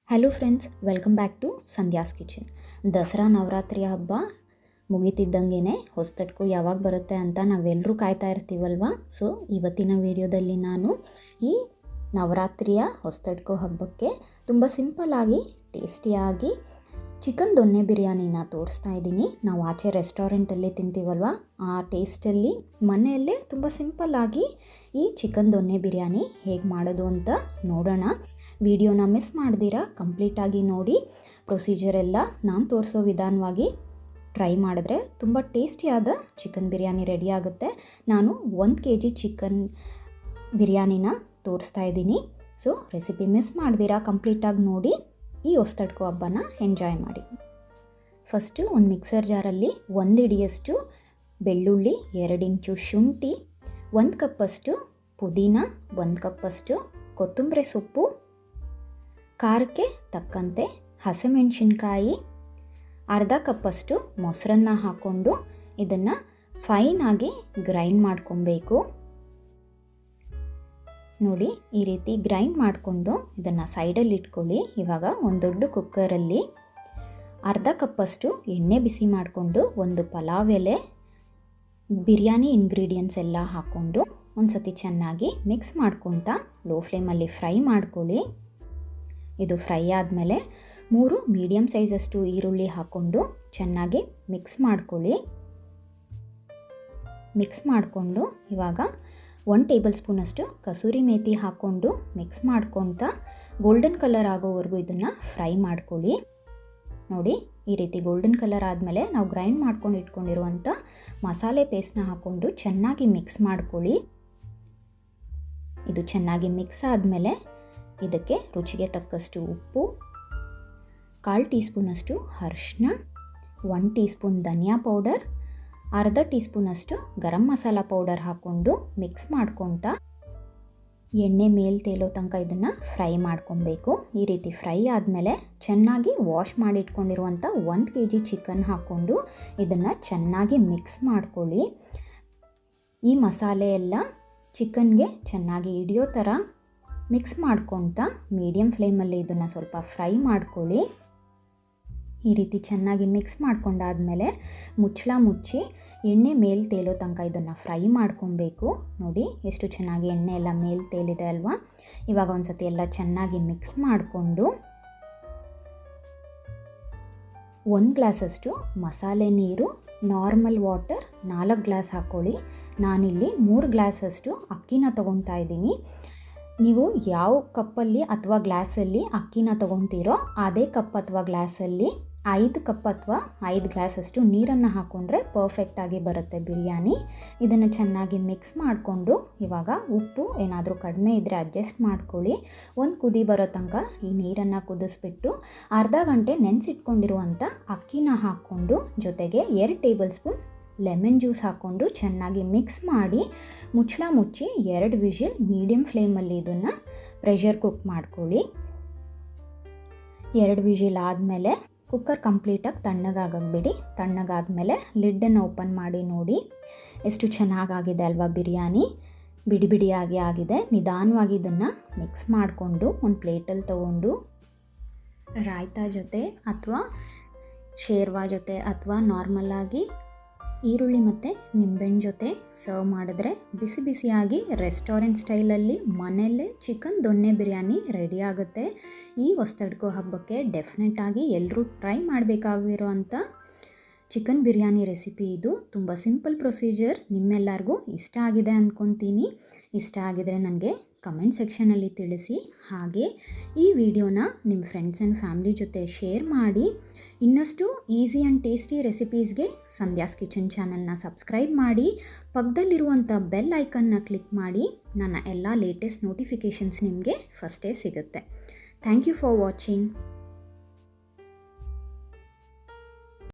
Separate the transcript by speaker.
Speaker 1: Hello friends, welcome back to Sandhya's kitchen. Dasara Navratri ಹಬ್ಬ ಮುಗಿತಿದ್ದಂಗೆ ಹೊಸತಡ್ಕು ಯಾವಾಗ ಬರುತ್ತೆ ಅಂತ ನಾವೆಲ್ಲರೂ ಕಾಯ್ತಾ ಇರ್ತೀವಲ್ವ. ಸೊ ಇವತ್ತಿನ ವಿಡಿಯೋದಲ್ಲಿ ನಾನು ಈ ನವರಾತ್ರಿಯ ಹೊಸತಡ್ಕು ಹಬ್ಬಕ್ಕೆ ತುಂಬ ಸಿಂಪಲ್ಲಾಗಿ ಟೇಸ್ಟಿಯಾಗಿ ಚಿಕನ್ ದೊನ್ನೆ ಬಿರಿಯಾನಿನ ತೋರಿಸ್ತಾ ಇದ್ದೀನಿ. ನಾವು ಆಚೆ ರೆಸ್ಟೋರೆಂಟಲ್ಲಿ ತಿಂತೀವಲ್ವ, ಆ ಟೇಸ್ಟಲ್ಲಿ ಮನೆಯಲ್ಲೇ ತುಂಬ ಸಿಂಪಲ್ಲಾಗಿ ಈ ಚಿಕನ್ ದೊನ್ನೆ ಬಿರಿಯಾನಿ ಹೇಗೆ ಮಾಡೋದು ಅಂತ ನೋಡೋಣ. ವಿಡಿಯೋನ ಮಿಸ್ ಮಾಡ್ದಿರಾ ಕಂಪ್ಲೀಟಾಗಿ ನೋಡಿ. ಪ್ರೊಸೀಜರ್ ಎಲ್ಲ ನಾನು ತೋರಿಸೋ ವಿಧಾನವಾಗಿ ಟ್ರೈ ಮಾಡಿದ್ರೆ ತುಂಬ ಟೇಸ್ಟಿಯಾದ ಚಿಕನ್ ಬಿರಿಯಾನಿ ರೆಡಿ ಆಗುತ್ತೆ. ನಾನು 1 kg ಚಿಕನ್ ಬಿರಿಯಾನಿನ ತೋರಿಸ್ತಾ ಇದ್ದೀನಿ. ಸೊ ರೆಸಿಪಿ ಮಿಸ್ ಮಾಡ್ದಿರಾ ಕಂಪ್ಲೀಟಾಗಿ ನೋಡಿ ಈ ಹೊಸತಡ್ಕು ಹಬ್ಬನ ಎಂಜಾಯ್ ಮಾಡಿ. ಫಸ್ಟು ಒಂದು ಮಿಕ್ಸರ್ ಜಾರಲ್ಲಿ 1 ಹಿಡಿಯಷ್ಟು ಬೆಳ್ಳುಳ್ಳಿ, 2 ಇಂಚು ಶುಂಠಿ, 1 ಕಪ್ಪಷ್ಟು ಪುದೀನ, 1 ಕಪ್ಪಷ್ಟು ಕೊತ್ತಂಬರಿ ಸೊಪ್ಪು, ಖಾರಕ್ಕೆ ತಕ್ಕಂತೆ ಹಸಿಮೆಣಸಿನ್ಕಾಯಿ, ಅರ್ಧ ಕಪ್ಪಷ್ಟು ಮೊಸರನ್ನ ಹಾಕ್ಕೊಂಡು ಇದನ್ನು ಫೈನಾಗಿ ಗ್ರೈಂಡ್ ಮಾಡ್ಕೊಬೇಕು. ನೋಡಿ, ಈ ರೀತಿ ಗ್ರೈಂಡ್ ಮಾಡಿಕೊಂಡು ಇದನ್ನು ಸೈಡಲ್ಲಿ ಇಟ್ಕೊಳ್ಳಿ. ಇವಾಗ ಒಂದು ದೊಡ್ಡ ಕುಕ್ಕರಲ್ಲಿ ಅರ್ಧ ಕಪ್ಪಷ್ಟು ಎಣ್ಣೆ ಬಿಸಿ ಮಾಡಿಕೊಂಡು ಒಂದು ಪಲಾವ್ ಎಲೆ, ಬಿರಿಯಾನಿ ಇಂಗ್ರೀಡಿಯೆಂಟ್ಸ್ ಎಲ್ಲ ಹಾಕ್ಕೊಂಡು ಒಂದು ಸತಿ ಚೆನ್ನಾಗಿ ಮಿಕ್ಸ್ ಮಾಡ್ಕೊತಾ ಲೋ ಫ್ಲೇಮಲ್ಲಿ ಫ್ರೈ ಮಾಡ್ಕೊಳ್ಳಿ. ಇದು ಫ್ರೈ ಆದಮೇಲೆ 3 ಮೀಡಿಯಮ್ ಸೈಜಷ್ಟು ಈರುಳ್ಳಿ ಹಾಕ್ಕೊಂಡು ಚೆನ್ನಾಗಿ ಮಿಕ್ಸ್ ಮಾಡ್ಕೊಳ್ಳಿ. ಮಿಕ್ಸ್ ಮಾಡಿಕೊಂಡು ಇವಾಗ 1 ಟೇಬಲ್ ಸ್ಪೂನಷ್ಟು ಕಸೂರಿ ಮೇಥಿ ಹಾಕ್ಕೊಂಡು ಮಿಕ್ಸ್ ಮಾಡ್ಕೊತಾ ಗೋಲ್ಡನ್ ಕಲರ್ ಆಗೋವರೆಗೂ ಇದನ್ನು ಫ್ರೈ ಮಾಡ್ಕೊಳ್ಳಿ. ನೋಡಿ, ಈ ರೀತಿ ಗೋಲ್ಡನ್ ಕಲರ್ ಆದಮೇಲೆ ನಾವು ಗ್ರೈಂಡ್ ಮಾಡ್ಕೊಂಡು ಇಟ್ಕೊಂಡಿರುವಂಥ ಮಸಾಲೆ ಪೇಸ್ಟ್ನ ಹಾಕ್ಕೊಂಡು ಚೆನ್ನಾಗಿ ಮಿಕ್ಸ್ ಮಾಡ್ಕೊಳ್ಳಿ. ಇದು ಚೆನ್ನಾಗಿ ಮಿಕ್ಸ್ ಆದಮೇಲೆ ಇದಕ್ಕೆ ರುಚಿಗೆ ತಕ್ಕಷ್ಟು ಉಪ್ಪು, 1/4 ಟೀ ಸ್ಪೂನಷ್ಟು ಅರಿಶಿನ, 1 ಟೀ ಸ್ಪೂನ್ ಧನಿಯಾ ಪೌಡರ್, ಅರ್ಧ ಟೀ ಸ್ಪೂನಷ್ಟು ಗರಂ ಮಸಾಲ ಪೌಡರ್ ಹಾಕ್ಕೊಂಡು ಮಿಕ್ಸ್ ಮಾಡ್ಕೊತಾ ಎಣ್ಣೆ ಮೇಲೆ ತೇಲೋ ತನಕ ಇದನ್ನು ಫ್ರೈ ಮಾಡ್ಕೊಬೇಕು. ಈ ರೀತಿ ಫ್ರೈ ಆದಮೇಲೆ ಚೆನ್ನಾಗಿ ವಾಶ್ ಮಾಡಿ ಇಟ್ಕೊಂಡಿರುವಂಥ 1 kg ಚಿಕನ್ ಹಾಕ್ಕೊಂಡು ಇದನ್ನು ಚೆನ್ನಾಗಿ ಮಿಕ್ಸ್ ಮಾಡ್ಕೊಳ್ಳಿ. ಈ ಮಸಾಲೆ ಎಲ್ಲ ಚಿಕನ್ಗೆ ಚೆನ್ನಾಗಿ ಹಿಡಿಯೋ ಥರ ಮಿಕ್ಸ್ ಮಾಡ್ಕೊತಾ ಮೀಡಿಯಮ್ ಫ್ಲೇಮಲ್ಲಿ ಇದನ್ನು ಸ್ವಲ್ಪ ಫ್ರೈ ಮಾಡ್ಕೊಳ್ಳಿ. ಈ ರೀತಿ ಚೆನ್ನಾಗಿ ಮಿಕ್ಸ್ ಮಾಡ್ಕೊಂಡಾದಮೇಲೆ ಮುಚ್ಚಳ ಮುಚ್ಚಿ ಎಣ್ಣೆ ಮೇಲೆ ತೇಲೋ ತನಕ ಇದನ್ನು ಫ್ರೈ ಮಾಡ್ಕೊಬೇಕು. ನೋಡಿ, ಎಷ್ಟು ಚೆನ್ನಾಗಿ ಎಣ್ಣೆ ಎಲ್ಲ ಮೇಲೆ ತೇಲಿದೆ ಅಲ್ವಾ. ಇವಾಗ ಒಂದು ಸತಿ ಎಲ್ಲ ಚೆನ್ನಾಗಿ ಮಿಕ್ಸ್ ಮಾಡಿಕೊಂಡು 1 ಗ್ಲಾಸಷ್ಟು ಮಸಾಲೆ ನೀರು, ನಾರ್ಮಲ್ ವಾಟರ್ 4 ಗ್ಲಾಸ್ ಹಾಕ್ಕೊಳ್ಳಿ. ನಾನಿಲ್ಲಿ 3 ಗ್ಲಾಸಷ್ಟು ಅಕ್ಕಿನ ತೊಗೊತಾ ಇದ್ದೀನಿ. ನೀವು ಯಾವ ಕಪ್ಪಲ್ಲಿ ಅಥವಾ ಗ್ಲಾಸಲ್ಲಿ ಅಕ್ಕಿನ ತೊಗೊತೀರೋ ಅದೇ ಕಪ್ ಅಥವಾ ಗ್ಲಾಸಲ್ಲಿ 5 ಕಪ್ ಅಥವಾ 5 ಗ್ಲಾಸಷ್ಟು ನೀರನ್ನು ಹಾಕ್ಕೊಂಡ್ರೆ ಪರ್ಫೆಕ್ಟಾಗಿ ಬರುತ್ತೆ ಬಿರಿಯಾನಿ. ಇದನ್ನು ಚೆನ್ನಾಗಿ ಮಿಕ್ಸ್ ಮಾಡಿಕೊಂಡು ಇವಾಗ ಉಪ್ಪು ಏನಾದರೂ ಕಡಿಮೆ ಇದ್ದರೆ ಅಡ್ಜಸ್ಟ್ ಮಾಡ್ಕೊಳ್ಳಿ. ಒಂದು ಕುದಿ ಬರೋ ತನಕ ಈ ನೀರನ್ನು ಕುದಿಸ್ಬಿಟ್ಟು ಅರ್ಧ ಗಂಟೆ ನೆನೆಸಿಟ್ಕೊಂಡಿರುವಂಥ ಅಕ್ಕಿನ ಹಾಕ್ಕೊಂಡು ಜೊತೆಗೆ 2 ಟೇಬಲ್ ಸ್ಪೂನ್ ಲೆಮನ್ ಜ್ಯೂಸ್ ಹಾಕ್ಕೊಂಡು ಚೆನ್ನಾಗಿ ಮಿಕ್ಸ್ ಮಾಡಿ ಮುಚ್ಚಳ ಮುಚ್ಚಿ 2 ವಿಷಿಲ್ ಮೀಡಿಯಮ್ ಫ್ಲೇಮಲ್ಲಿ ಇದನ್ನು ಪ್ರೆಷರ್ ಕುಕ್ ಮಾಡ್ಕೊಳ್ಳಿ. 2 ವಿಷಿಲ್ ಆದಮೇಲೆ ಕುಕ್ಕರ್ ಕಂಪ್ಲೀಟಾಗಿ ತಣ್ಣಗಾಗಬಿಡಿ. ತಣ್ಣಗಾದಮೇಲೆ ಲಿಡ್ಡನ್ನು ಓಪನ್ ಮಾಡಿ ನೋಡಿ, ಎಷ್ಟು ಚೆನ್ನಾಗಾಗಿದೆ ಅಲ್ವಾ ಬಿರಿಯಾನಿ. ಬಿಡಿ ಬಿಡಿಯಾಗಿ ಆಗಿದೆ. ನಿಧಾನವಾಗಿ ಇದನ್ನು ಮಿಕ್ಸ್ ಮಾಡಿಕೊಂಡು ಒಂದು ಪ್ಲೇಟಲ್ಲಿ ತೊಗೊಂಡು ರಾಯ್ತಾ ಜೊತೆ ಅಥವಾ ಶೇರ್ವಾ ಜೊತೆ ಅಥವಾ ನಾರ್ಮಲಾಗಿ ಈರುಳ್ಳಿ ಮತ್ತು ನಿಂಬೆಹಣ್ಣು ಜೊತೆ ಸರ್ವ್ ಮಾಡಿದ್ರೆ ಬಿಸಿ ಬಿಸಿಯಾಗಿ ರೆಸ್ಟೋರೆಂಟ್ ಸ್ಟೈಲಲ್ಲಿ ಮನೆಯಲ್ಲೇ ಚಿಕನ್ ದೊನ್ನೆ ಬಿರಿಯಾನಿ ರೆಡಿ ಆಗುತ್ತೆ. ಈ ಹೊಸತಡ್ಕು ಹಬ್ಬಕ್ಕೆ ಡೆಫಿನೆಟಾಗಿ ಎಲ್ಲರೂ ಟ್ರೈ ಮಾಡಬೇಕಾಗಿರೋವಂಥ ಚಿಕನ್ ಬಿರಿಯಾನಿ ರೆಸಿಪಿ ಇದು. ತುಂಬ ಸಿಂಪಲ್ ಪ್ರೊಸೀಜರ್. ನಿಮ್ಮೆಲ್ಲರಿಗೂ ಇಷ್ಟ ಆಗಿದೆ ಅಂದ್ಕೊತೀನಿ. ಇಷ್ಟ ಆಗಿದರೆ ನನಗೆ ಕಮೆಂಟ್ ಸೆಕ್ಷನಲ್ಲಿ ತಿಳಿಸಿ. ಹಾಗೆ ಈ ವಿಡಿಯೋನ ನಿಮ್ಮ ಫ್ರೆಂಡ್ಸ್ ಆ್ಯಂಡ್ ಫ್ಯಾಮಿಲಿ ಜೊತೆ ಶೇರ್ ಮಾಡಿ. ಇನ್ನಷ್ಟು ಈಸಿ ಆ್ಯಂಡ್ ಟೇಸ್ಟಿ ರೆಸಿಪೀಸ್ಗೆ ಸಂಧ್ಯಾಸ್ ಕಿಚನ್ ಚಾನಲ್ನ ಸಬ್ಸ್ಕ್ರೈಬ್ ಮಾಡಿ. ಪಕ್ಕದಲ್ಲಿರುವಂಥ ಬೆಲ್ ಐಕನ್ನ ಕ್ಲಿಕ್ ಮಾಡಿ. ನನ್ನ ಎಲ್ಲ ಲೇಟೆಸ್ಟ್ ನೋಟಿಫಿಕೇಷನ್ಸ್ ನಿಮಗೆ ಫಸ್ಟೇ ಸಿಗುತ್ತೆ. Thank you for watching.